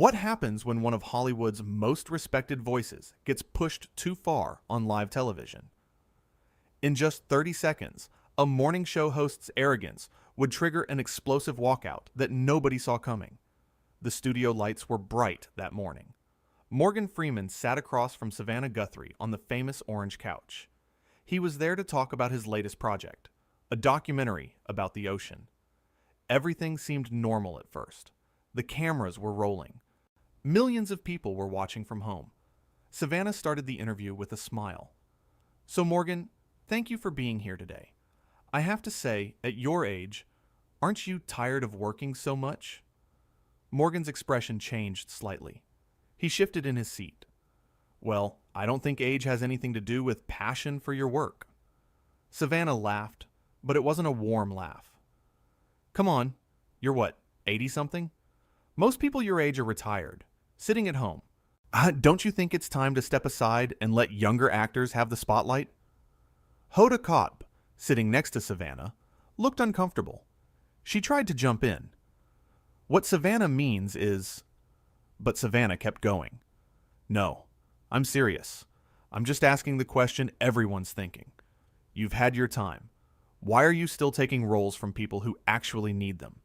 What happens when one of Hollywood's most respected voices gets pushed too far on live television? In just 30 seconds, a morning show host's arrogance would trigger an explosive walkout that nobody saw coming. The studio lights were bright that morning. Morgan Freeman sat across from Savannah Guthrie on the famous orange couch. He was there to talk about his latest project, a documentary about the ocean. Everything seemed normal at first. The cameras were rolling. Millions of people were watching from home. Savannah started the interview with a smile. "So Morgan, thank you for being here today. I have to say, at your age, aren't you tired of working so much?" Morgan's expression changed slightly. He shifted in his seat. "Well, I don't think age has anything to do with passion for your work." Savannah laughed, but it wasn't a warm laugh. "Come on, you're what, 80-something? Most people your age are retired, sitting at home. Don't you think it's time to step aside and let younger actors have the spotlight?" Hoda Kotb, sitting next to Savannah, looked uncomfortable. She tried to jump in. "What Savannah means is..." But Savannah kept going. "No, I'm serious. I'm just asking the question everyone's thinking. You've had your time. Why are you still taking roles from people who actually need them?"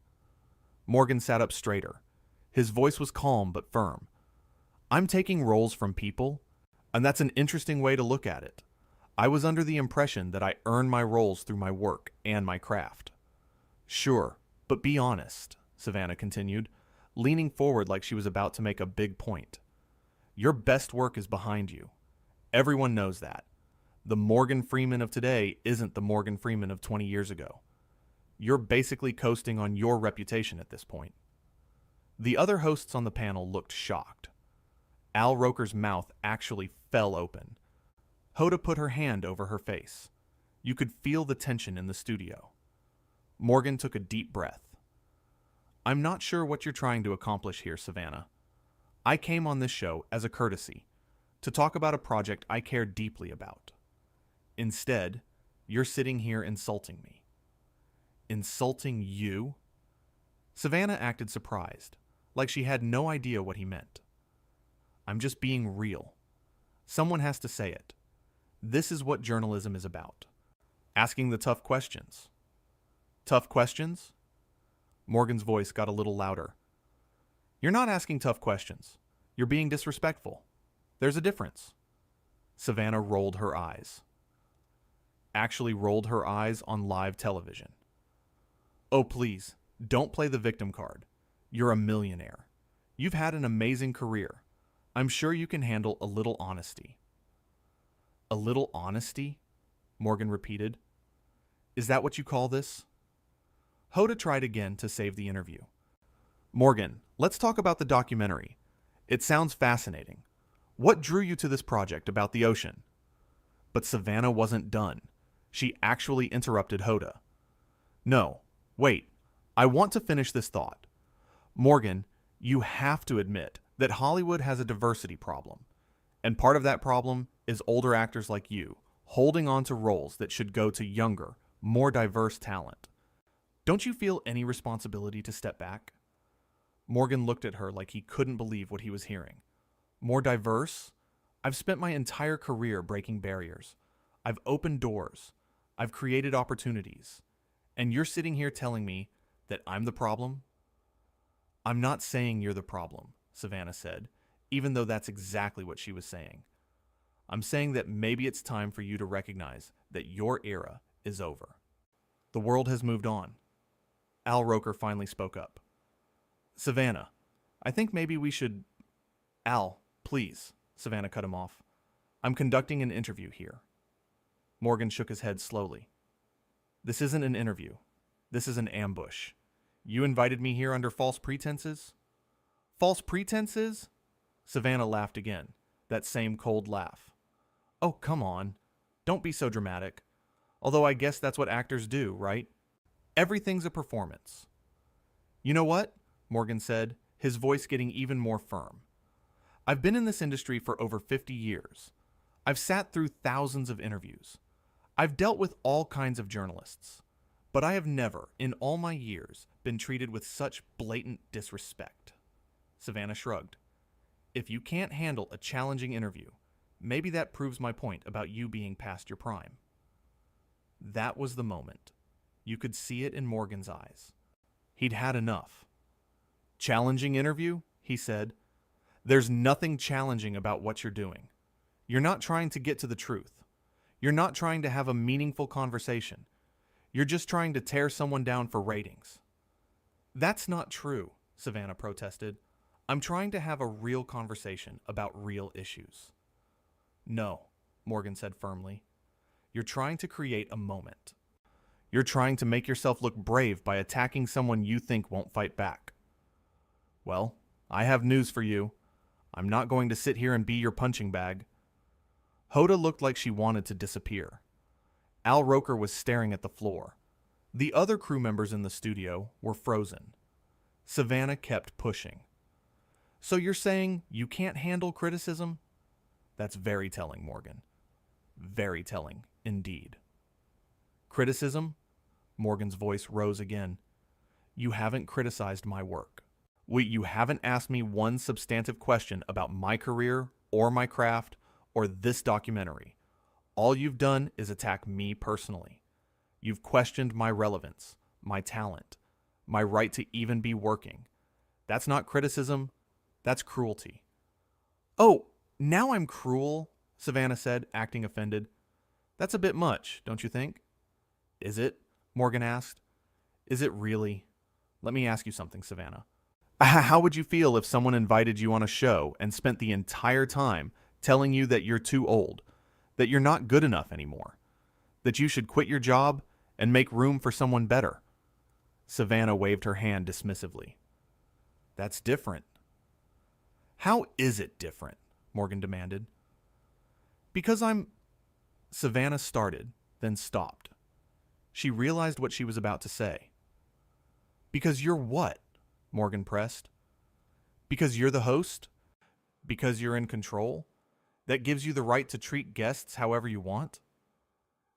Morgan sat up straighter. His voice was calm but firm. "I'm taking roles from people, and that's an interesting way to look at it. I was under the impression that I earn my roles through my work and my craft." "Sure, but be honest," Savannah continued, leaning forward like she was about to make a big point. "Your best work is behind you. Everyone knows that. The Morgan Freeman of today isn't the Morgan Freeman of 20 years ago. You're basically coasting on your reputation at this point." The other hosts on the panel looked shocked. Al Roker's mouth actually fell open. Hoda put her hand over her face. You could feel the tension in the studio. Morgan took a deep breath. "I'm not sure what you're trying to accomplish here, Savannah. I came on this show as a courtesy, to talk about a project I care deeply about. Instead, you're sitting here insulting me." "Insulting you?" Savannah acted surprised, like she had no idea what he meant. "I'm just being real. Someone has to say it. This is what journalism is about. Asking the tough questions." "Tough questions?" Morgan's voice got a little louder. "You're not asking tough questions. You're being disrespectful. There's a difference." Savannah rolled her eyes. Actually rolled her eyes on live television. "Oh, please, don't play the victim card. You're a millionaire. You've had an amazing career. I'm sure you can handle a little honesty." "A little honesty?" Morgan repeated. "Is that what you call this?" Hoda tried again to save the interview. "Morgan, let's talk about the documentary. It sounds fascinating. What drew you to this project about the ocean?" But Savannah wasn't done. She actually interrupted Hoda. "No, wait. I want to finish this thought. Morgan, you have to admit that Hollywood has a diversity problem. And part of that problem is older actors like you holding on to roles that should go to younger, more diverse talent. Don't you feel any responsibility to step back?" Morgan looked at her like he couldn't believe what he was hearing. "More diverse? I've spent my entire career breaking barriers. I've opened doors. I've created opportunities. And you're sitting here telling me that I'm the problem?" "I'm not saying you're the problem," Savannah said, even though that's exactly what she was saying. "I'm saying that maybe it's time for you to recognize that your era is over. The world has moved on." Al Roker finally spoke up. "Savannah, I think maybe we should..." "Al, please," Savannah cut him off. "I'm conducting an interview here." Morgan shook his head slowly. "This isn't an interview. This is an ambush. You invited me here under false pretenses?" "False pretenses?" Savannah laughed again, that same cold laugh. "Oh, come on. Don't be so dramatic. Although I guess that's what actors do, right? Everything's a performance." "You know what?" Morgan said, his voice getting even more firm. "I've been in this industry for over 50 years. I've sat through thousands of interviews. I've dealt with all kinds of journalists. But I have never, in all my years, been treated with such blatant disrespect." Savannah shrugged. If you can't handle a challenging interview, maybe that proves my point about you being past your prime. That was the moment. You could see it in Morgan's eyes. He'd had enough. Challenging interview? He said. There's nothing challenging about what you're doing. You're not trying to get to the truth. You're not trying to have a meaningful conversation. You're just trying to tear someone down for ratings. That's not true, Savannah protested. I'm trying to have a real conversation about real issues. No, Morgan said firmly. You're trying to create a moment. You're trying to make yourself look brave by attacking someone you think won't fight back. Well, I have news for you. I'm not going to sit here and be your punching bag. Hoda looked like she wanted to disappear. Al Roker was staring at the floor. The other crew members in the studio were frozen. Savannah kept pushing. So you're saying you can't handle criticism? That's very telling, Morgan. Very telling, indeed. Criticism? Morgan's voice rose again. You haven't criticized my work. You haven't asked me one substantive question about my career or my craft or this documentary. All you've done is attack me personally. You've questioned my relevance, my talent, my right to even be working. That's not criticism, that's cruelty. Oh, now I'm cruel, Savannah said, acting offended. That's a bit much, don't you think? Is it? Morgan asked. Is it really? Let me ask you something, Savannah. How would you feel if someone invited you on a show and spent the entire time telling you that you're too old, that you're not good enough anymore, that you should quit your job and make room for someone better? Savannah waved her hand dismissively. That's different. How is it different? Morgan demanded. Because Savannah started, then stopped. She realized what she was about to say. Because you're what? Morgan pressed. Because you're the host? Because you're in control? That gives you the right to treat guests however you want?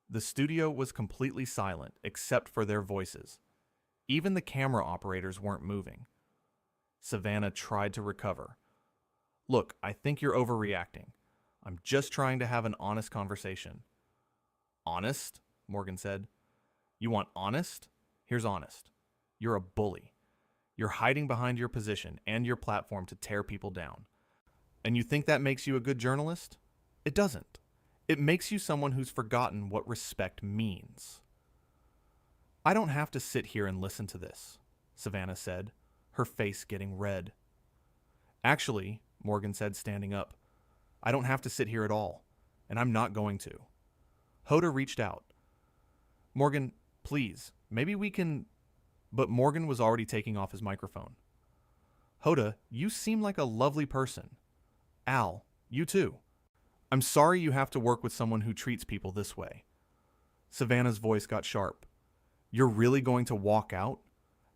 The studio was completely silent except for their voices. Even the camera operators weren't moving. Savannah tried to recover. Look, I think you're overreacting. I'm just trying to have an honest conversation. Honest? Morgan said. You want honest? Here's honest. You're a bully. You're hiding behind your position and your platform to tear people down. And you think that makes you a good journalist? It doesn't. It makes you someone who's forgotten what respect means. I don't have to sit here and listen to this, Savannah said, her face getting red. Actually, Morgan said, standing up, I don't have to sit here at all, and I'm not going to. Hoda reached out. Morgan, please, maybe we can... But Morgan was already taking off his microphone. Hoda, you seem like a lovely person. Al, you too. I'm sorry you have to work with someone who treats people this way. Savannah's voice got sharp. You're really going to walk out?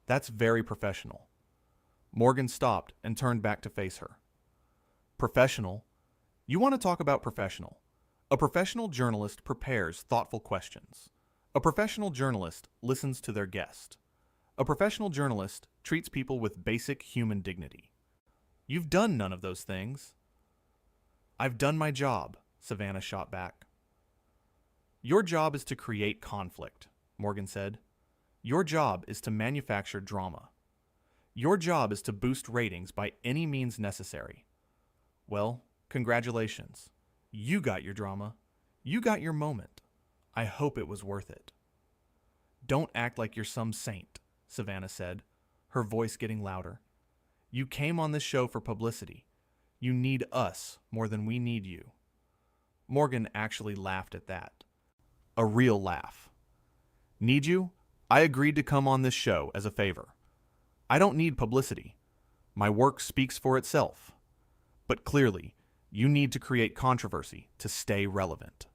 That's very professional. Morgan stopped and turned back to face her. Professional? You want to talk about professional? A professional journalist prepares thoughtful questions. A professional journalist listens to their guest. A professional journalist treats people with basic human dignity. You've done none of those things. I've done my job, Savannah shot back. Your job is to create conflict, Morgan said. Your job is to manufacture drama. Your job is to boost ratings by any means necessary. Well, congratulations. You got your drama. You got your moment. I hope it was worth it. Don't act like you're some saint, Savannah said, her voice getting louder. You came on this show for publicity. You need us more than we need you. Morgan actually laughed at that. A real laugh. Need you? I agreed to come on this show as a favor. I don't need publicity. My work speaks for itself. But clearly, you need to create controversy to stay relevant.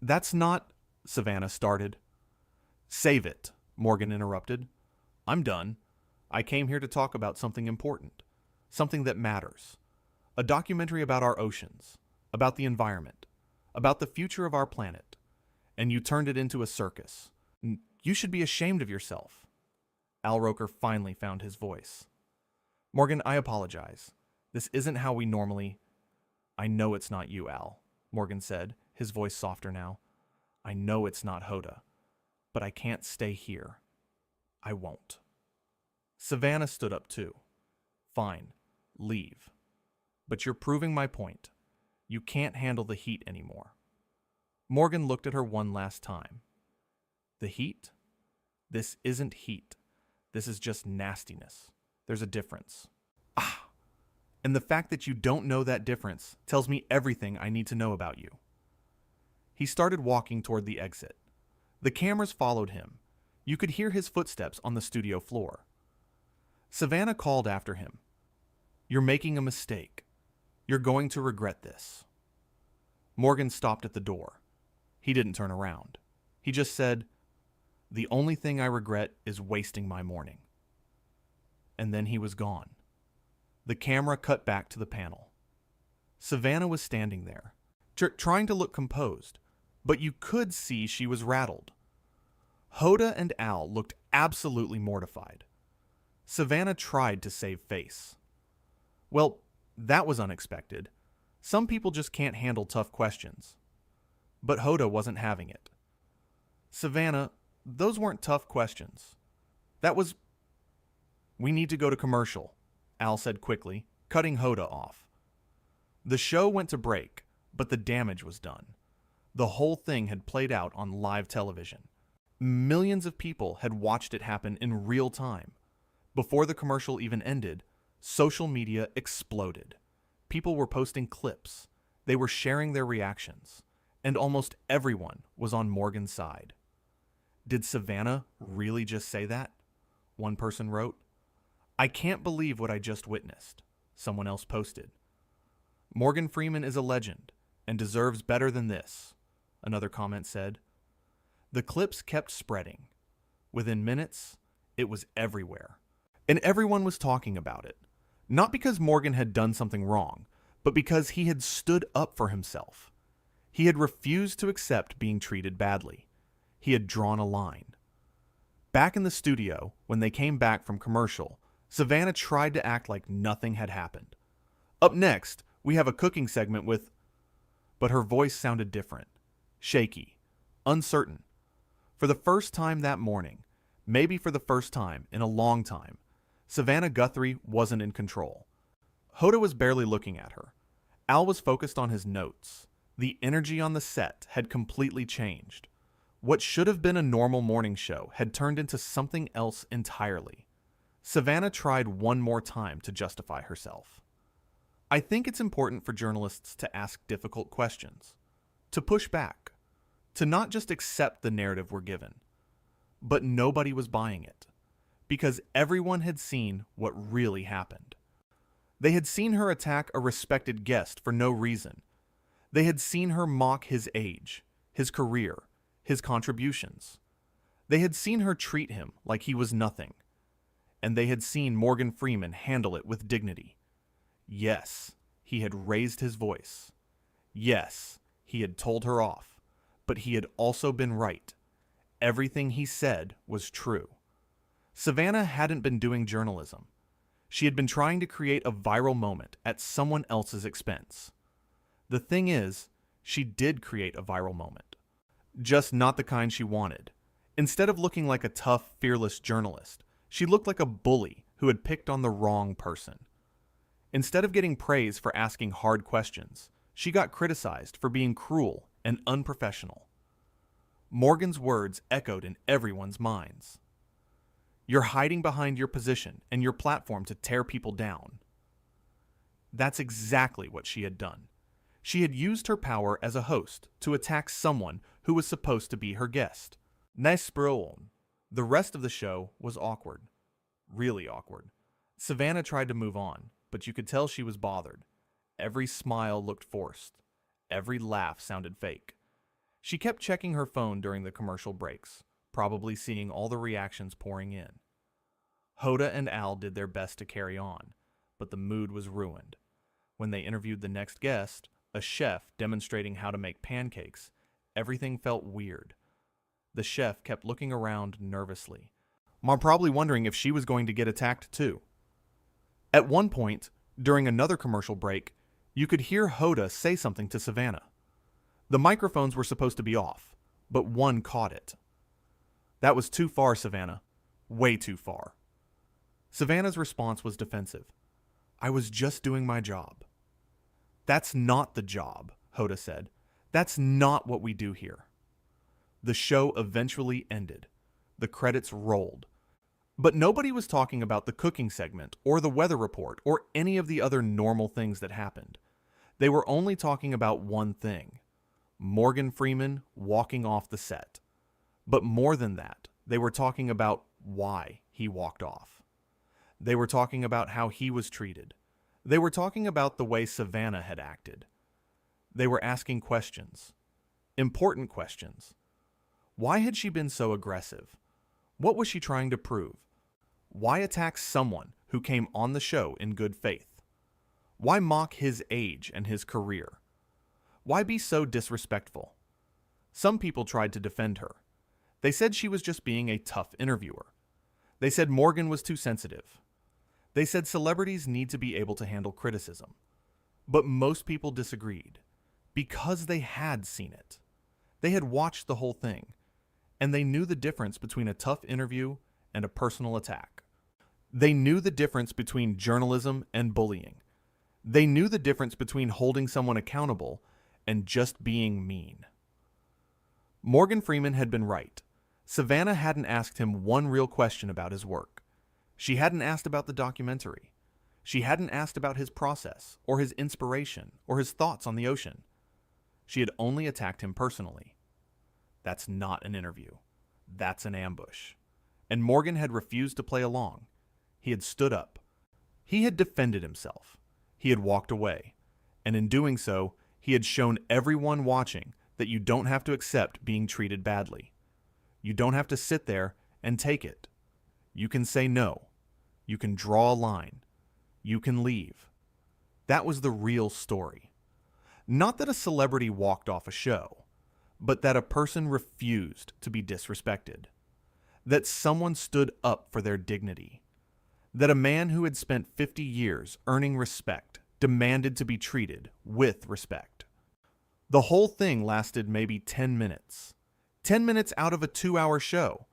That's not... Savannah started. Save it, Morgan interrupted. I'm done. I came here to talk about something important. Something that matters. A documentary about our oceans. About the environment. About the future of our planet. And you turned it into a circus. You should be ashamed of yourself. Al Roker finally found his voice. Morgan, I apologize. This isn't how we normally... I know it's not you, Al, Morgan said, his voice softer now. I know it's not Hoda, but I can't stay here. I won't. Savannah stood up too. Fine, leave. But you're proving my point. You can't handle the heat anymore. Morgan looked at her one last time. The heat? This isn't heat. This is just nastiness. There's a difference. Ah! And the fact that you don't know that difference tells me everything I need to know about you. He started walking toward the exit. The cameras followed him. You could hear his footsteps on the studio floor. Savannah called after him. You're making a mistake. You're going to regret this. Morgan stopped at the door. He didn't turn around. He just said, the only thing I regret is wasting my morning. And then he was gone. The camera cut back to the panel. Savannah was standing there, trying to look composed, but you could see she was rattled. Hoda and Al looked absolutely mortified. Savannah tried to save face. Well, that was unexpected. Some people just can't handle tough questions. But Hoda wasn't having it. Savannah, those weren't tough questions. That was... We need to go to commercial, Al said quickly, cutting Hoda off. The show went to break, but the damage was done. The whole thing had played out on live television. Millions of people had watched it happen in real time. Before the commercial even ended, social media exploded. People were posting clips. They were sharing their reactions. And almost everyone was on Morgan's side. Did Savannah really just say that? One person wrote. I can't believe what I just witnessed, someone else posted. Morgan Freeman is a legend and deserves better than this, another comment said. The clips kept spreading. Within minutes, it was everywhere. And everyone was talking about it. Not because Morgan had done something wrong, but because he had stood up for himself. He had refused to accept being treated badly. He had drawn a line. Back in the studio, when they came back from commercial, Savannah tried to act like nothing had happened. Up next, we have a cooking segment with... But her voice sounded different. Shaky. Uncertain. For the first time that morning, maybe for the first time in a long time, Savannah Guthrie wasn't in control. Hoda was barely looking at her. Al was focused on his notes. The energy on the set had completely changed. What should have been a normal morning show had turned into something else entirely. Savannah tried one more time to justify herself. I think it's important for journalists to ask difficult questions, to push back, to not just accept the narrative we're given. But nobody was buying it, because everyone had seen what really happened. They had seen her attack a respected guest for no reason. They had seen her mock his age, his career, his contributions. They had seen her treat him like he was nothing. And they had seen Morgan Freeman handle it with dignity. Yes, he had raised his voice. Yes, he had told her off. But he had also been right. Everything he said was true. Savannah hadn't been doing journalism. She had been trying to create a viral moment at someone else's expense. The thing is, she did create a viral moment. Just not the kind she wanted. Instead of looking like a tough, fearless journalist, she looked like a bully who had picked on the wrong person. Instead of getting praise for asking hard questions, she got criticized for being cruel and unprofessional. Morgan's words echoed in everyone's minds. You're hiding behind your position and your platform to tear people down. That's exactly what she had done. She had used her power as a host to attack someone who was supposed to be her guest. Nesbroon. The rest of the show was awkward. Really awkward. Savannah tried to move on, but you could tell she was bothered. Every smile looked forced. Every laugh sounded fake. She kept checking her phone during the commercial breaks, probably seeing all the reactions pouring in. Hoda and Al did their best to carry on, but the mood was ruined. When they interviewed the next guest, a chef demonstrating how to make pancakes, everything felt weird. The chef kept looking around nervously, probably wondering if she was going to get attacked too. At one point, during another commercial break, you could hear Hoda say something to Savannah. The microphones were supposed to be off, but one caught it. "That was too far, Savannah. Way too far." Savannah's response was defensive. "I was just doing my job." "That's not the job," Hoda said. "That's not what we do here." The show eventually ended. The credits rolled. But nobody was talking about the cooking segment or the weather report or any of the other normal things that happened. They were only talking about one thing: Morgan Freeman walking off the set. But more than that, they were talking about why he walked off. They were talking about how he was treated. They were talking about the way Savannah had acted. They were asking questions. Important questions. Why had she been so aggressive? What was she trying to prove? Why attack someone who came on the show in good faith? Why mock his age and his career? Why be so disrespectful? Some people tried to defend her. They said she was just being a tough interviewer. They said Morgan was too sensitive. They said celebrities need to be able to handle criticism. But most people disagreed because they had seen it. They had watched the whole thing, and they knew the difference between a tough interview and a personal attack. They knew the difference between journalism and bullying. They knew the difference between holding someone accountable and just being mean. Morgan Freeman had been right. Savannah hadn't asked him one real question about his work. She hadn't asked about the documentary. She hadn't asked about his process, or his inspiration, or his thoughts on the ocean. She had only attacked him personally. That's not an interview. That's an ambush. And Morgan had refused to play along. He had stood up. He had defended himself. He had walked away. And in doing so, he had shown everyone watching that you don't have to accept being treated badly. You don't have to sit there and take it. You can say no. You can draw a line. You can leave. That was the real story. Not that a celebrity walked off a show, but that a person refused to be disrespected. That someone stood up for their dignity. That a man who had spent 50 years earning respect demanded to be treated with respect. The whole thing lasted maybe 10 minutes. 10 minutes out of a 2-hour show.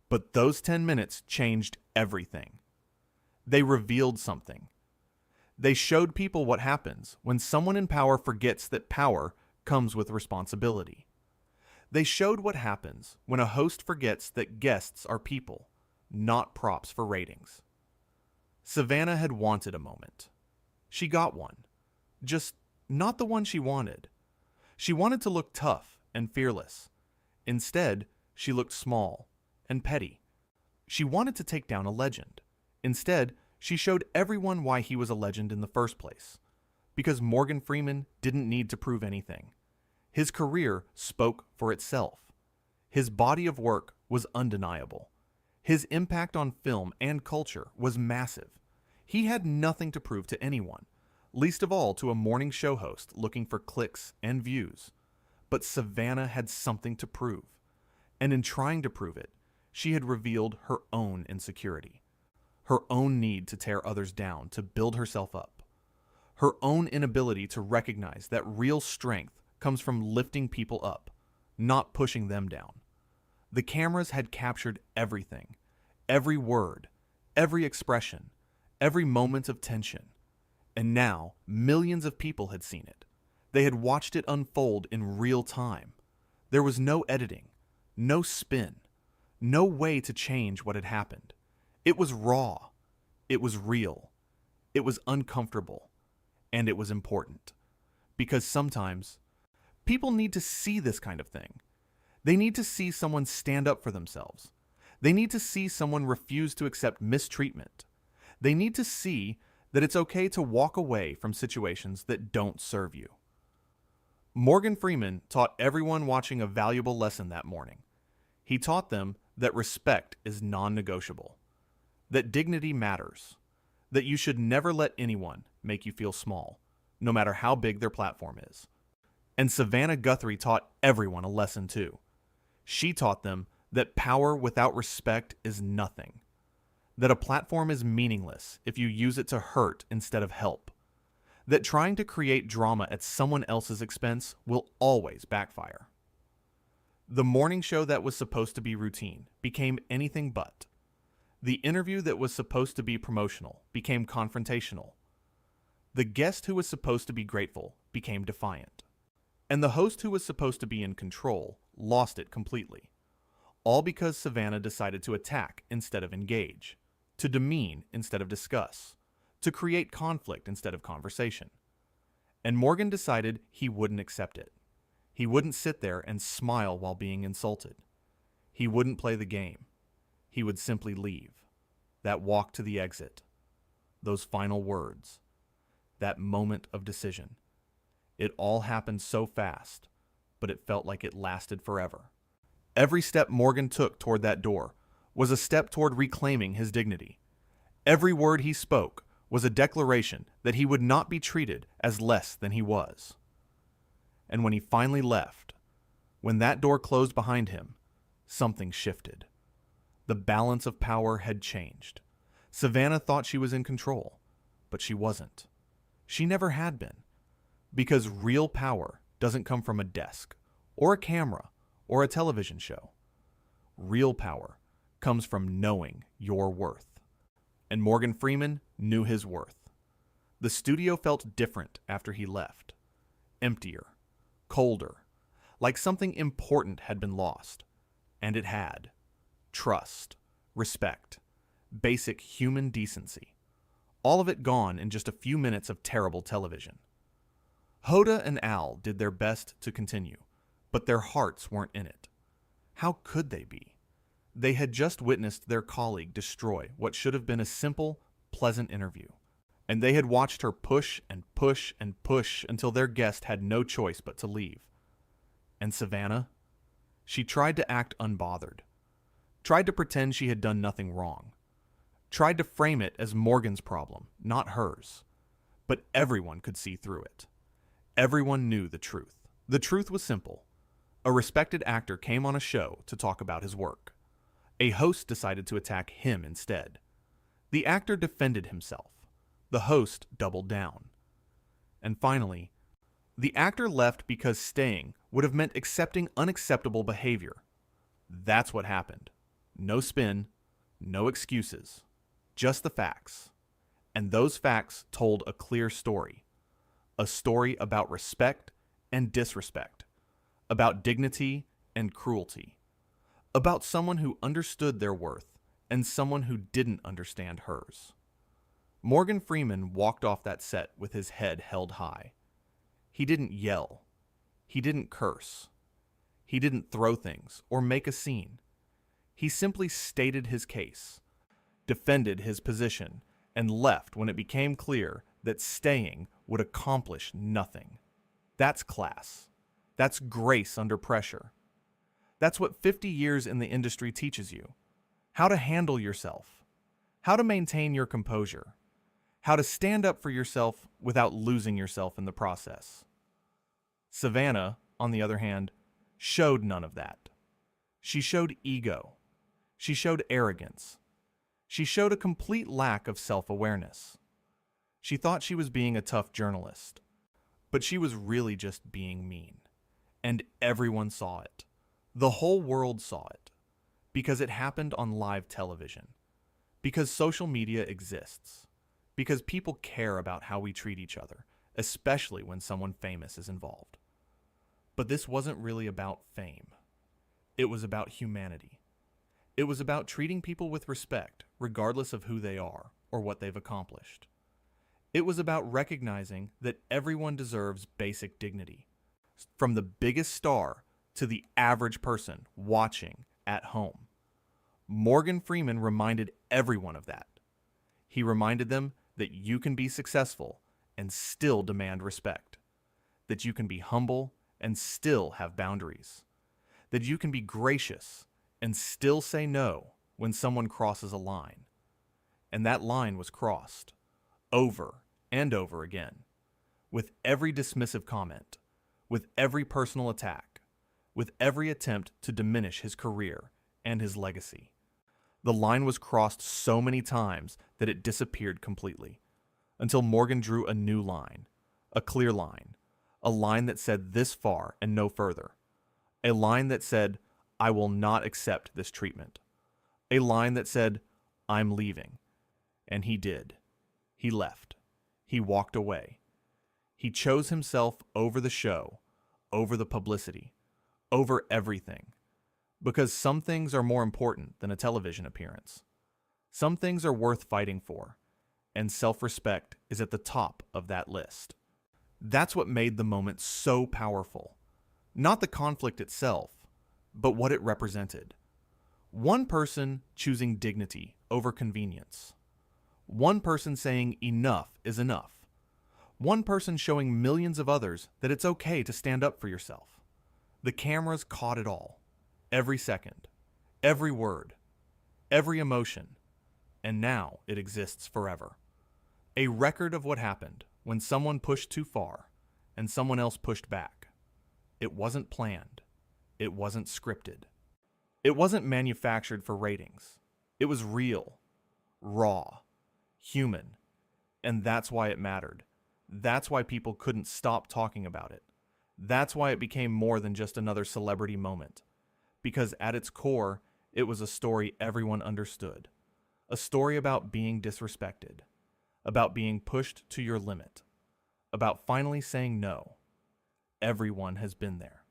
But those 10 minutes changed everything. They revealed something. They showed people what happens when someone in power forgets that power comes with responsibility. They showed what happens when a host forgets that guests are people, not props for ratings. Savannah had wanted a moment. She got one. Just not the one she wanted. She wanted to look tough and fearless. Instead, she looked small and petty. She wanted to take down a legend. Instead, she showed everyone why he was a legend in the first place. Because Morgan Freeman didn't need to prove anything. His career spoke for itself. His body of work was undeniable. His impact on film and culture was massive. He had nothing to prove to anyone, least of all to a morning show host looking for clicks and views. But Savannah had something to prove. And in trying to prove it, she had revealed her own insecurity. Her own need to tear others down, to build herself up. Her own inability to recognize that real strength comes from lifting people up, not pushing them down. The cameras had captured everything, every word, every expression, every moment of tension. And now, millions of people had seen it. They had watched it unfold in real time. There was no editing, no spin, no way to change what had happened. It was raw. It was real. It was uncomfortable. And it was important. Because sometimes, people need to see this kind of thing. They need to see someone stand up for themselves. They need to see someone refuse to accept mistreatment. They need to see that it's okay to walk away from situations that don't serve you. Morgan Freeman taught everyone watching a valuable lesson that morning. He taught them that respect is non-negotiable, that dignity matters, that you should never let anyone make you feel small, no matter how big their platform is. And Savannah Guthrie taught everyone a lesson too. She taught them that power without respect is nothing, that a platform is meaningless if you use it to hurt instead of help, that trying to create drama at someone else's expense will always backfire. The morning show that was supposed to be routine became anything but. The interview that was supposed to be promotional became confrontational. The guest who was supposed to be grateful became defiant. And the host who was supposed to be in control lost it completely. All because Savannah decided to attack instead of engage, to demean instead of discuss, to create conflict instead of conversation. And Morgan decided he wouldn't accept it. He wouldn't sit there and smile while being insulted. He wouldn't play the game. He would simply leave. That walk to the exit. Those final words. That moment of decision. It all happened so fast, but it felt like it lasted forever. Every step Morgan took toward that door was a step toward reclaiming his dignity. Every word he spoke was a declaration that he would not be treated as less than he was. And when he finally left, when that door closed behind him, something shifted. The balance of power had changed. Savannah thought she was in control, but she wasn't. She never had been. Because real power doesn't come from a desk, or a camera, or a television show. Real power comes from knowing your worth. And Morgan Freeman knew his worth. The studio felt different after he left. Emptier, colder, like something important had been lost. And it had. Trust, respect, basic human decency. All of it gone in just a few minutes of terrible television. Hoda and Al did their best to continue, but their hearts weren't in it. How could they be? They had just witnessed their colleague destroy what should have been a simple, pleasant interview. And they had watched her push and push and push until their guest had no choice but to leave. And Savannah? She tried to act unbothered. Tried to pretend she had done nothing wrong. Tried to frame it as Morgan's problem, not hers. But everyone could see through it. Everyone knew the truth. The truth was simple. A respected actor came on a show to talk about his work. A host decided to attack him instead. The actor defended himself. The host doubled down. And finally, the actor left because staying would have meant accepting unacceptable behavior. That's what happened. No spin, no excuses, just the facts. And those facts told a clear story. A story about respect and disrespect, about dignity and cruelty, about someone who understood their worth and someone who didn't understand hers. Morgan Freeman walked off that set with his head held high. He didn't yell. He didn't curse. He didn't throw things or make a scene. He simply stated his case, defended his position, and left when it became clear that staying would accomplish nothing. That's class. That's grace under pressure. That's what 50 years in the industry teaches you. How to handle yourself. How to maintain your composure. How to stand up for yourself without losing yourself in the process. Savannah, on the other hand, showed none of that. She showed ego. She showed arrogance. She showed a complete lack of self-awareness. She thought she was being a tough journalist, but she was really just being mean. And everyone saw it. The whole world saw it. Because it happened on live television. Because social media exists. Because people care about how we treat each other, especially when someone famous is involved. But this wasn't really about fame. It was about humanity. It was about treating people with respect, regardless of who they are or what they've accomplished. It was about recognizing that everyone deserves basic dignity, from the biggest star to the average person watching at home. Morgan Freeman reminded everyone of that. He reminded them that you can be successful and still demand respect, that you can be humble and still have boundaries, that you can be gracious and still say no when someone crosses a line. And that line was crossed, over and over again, with every dismissive comment, with every personal attack, with every attempt to diminish his career and his legacy. The line was crossed so many times that it disappeared completely, until Morgan drew a new line, a clear line, a line that said this far and no further, a line that said, I will not accept this treatment, a line that said, I'm leaving. And he did. He left. He walked away. He chose himself over the show, over the publicity, over everything. Because some things are more important than a television appearance. Some things are worth fighting for, and self-respect is at the top of that list. That's what made the moment so powerful. Not the conflict itself, but what it represented. One person choosing dignity over convenience. One person saying enough is enough. One person showing millions of others that it's okay to stand up for yourself. The cameras caught it all. Every second, every word, every emotion, and now it exists forever. A record of what happened when someone pushed too far and someone else pushed back. It wasn't planned. It wasn't scripted. It wasn't manufactured for ratings. It was real, raw, human, and that's why it mattered. That's why people couldn't stop talking about it. That's why it became more than just another celebrity moment. Because at its core, it was a story everyone understood. A story about being disrespected, about being pushed to your limit, about finally saying no. Everyone has been there.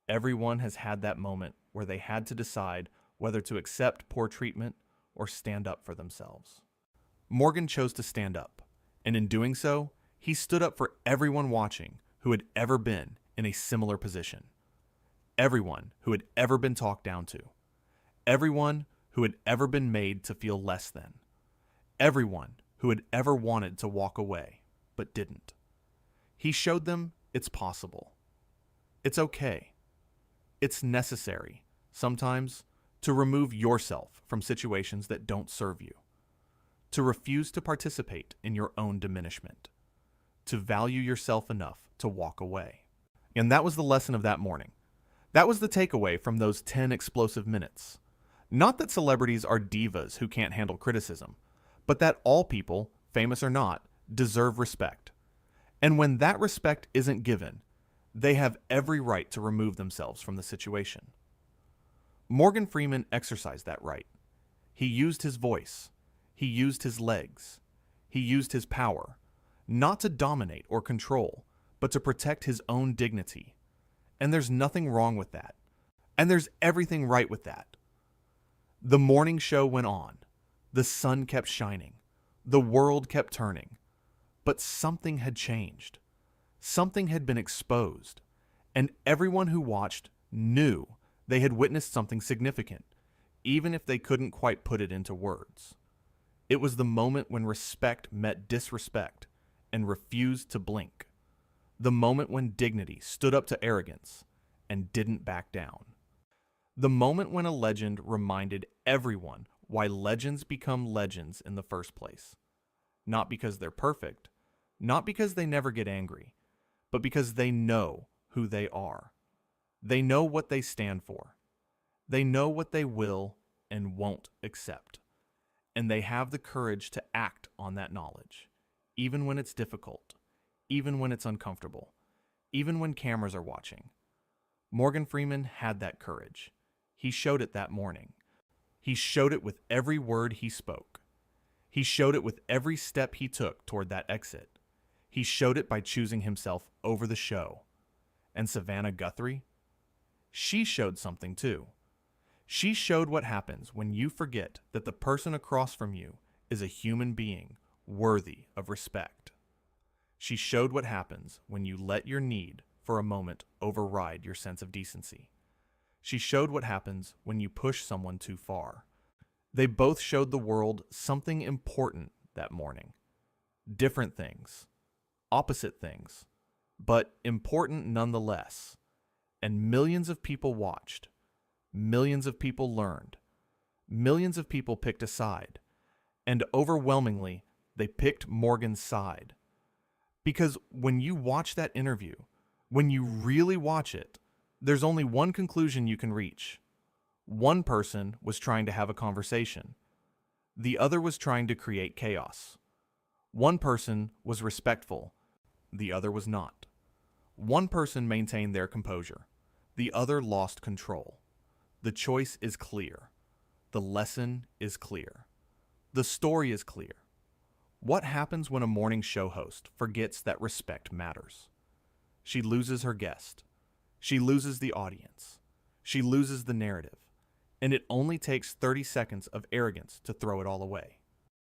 Everyone has had that moment where they had to decide whether to accept poor treatment or stand up for themselves. Morgan chose to stand up, and in doing so, he stood up for everyone watching who had ever been in a similar position. Everyone who had ever been talked down to. Everyone who had ever been made to feel less than. Everyone who had ever wanted to walk away, but didn't. He showed them it's possible. It's okay. It's necessary, sometimes, to remove yourself from situations that don't serve you. To refuse to participate in your own diminishment. To value yourself enough to walk away. And that was the lesson of that morning. That was the takeaway from those 10 explosive minutes. Not that celebrities are divas who can't handle criticism, but that all people, famous or not, deserve respect. And when that respect isn't given, they have every right to remove themselves from the situation. Morgan Freeman exercised that right. He used his voice. He used his legs. He used his power, not to dominate or control, but to protect his own dignity. And there's nothing wrong with that. And there's everything right with that. The morning show went on. The sun kept shining. The world kept turning. But something had changed. Something had been exposed. And everyone who watched knew they had witnessed something significant, even if they couldn't quite put it into words. It was the moment when respect met disrespect and refused to blink. The moment when dignity stood up to arrogance and didn't back down. The moment when a legend reminded everyone why legends become legends in the first place. Not because they're perfect, not because they never get angry, but because they know who they are. They know what they stand for. They know what they will and won't accept. And they have the courage to act on that knowledge, even when it's difficult. Even when it's uncomfortable, even when cameras are watching. Morgan Freeman had that courage. He showed it that morning. He showed it with every word he spoke. He showed it with every step he took toward that exit. He showed it by choosing himself over the show. And Savannah Guthrie? She showed something too. She showed what happens when you forget that the person across from you is a human being worthy of respect. She showed what happens when you let your need for a moment override your sense of decency. She showed what happens when you push someone too far. They both showed the world something important that morning. Different things, opposite things, but important nonetheless. And millions of people watched. Millions of people learned. Millions of people picked a side. And overwhelmingly, they picked Morgan's side. Because when you watch that interview, when you really watch it, there's only one conclusion you can reach. One person was trying to have a conversation. The other was trying to create chaos. One person was respectful. The other was not. One person maintained their composure. The other lost control. The choice is clear. The lesson is clear. The story is clear. What happens when a morning show host forgets that respect matters? She loses her guest. She loses the audience. She loses the narrative. And it only takes 30 seconds of arrogance to throw it all away.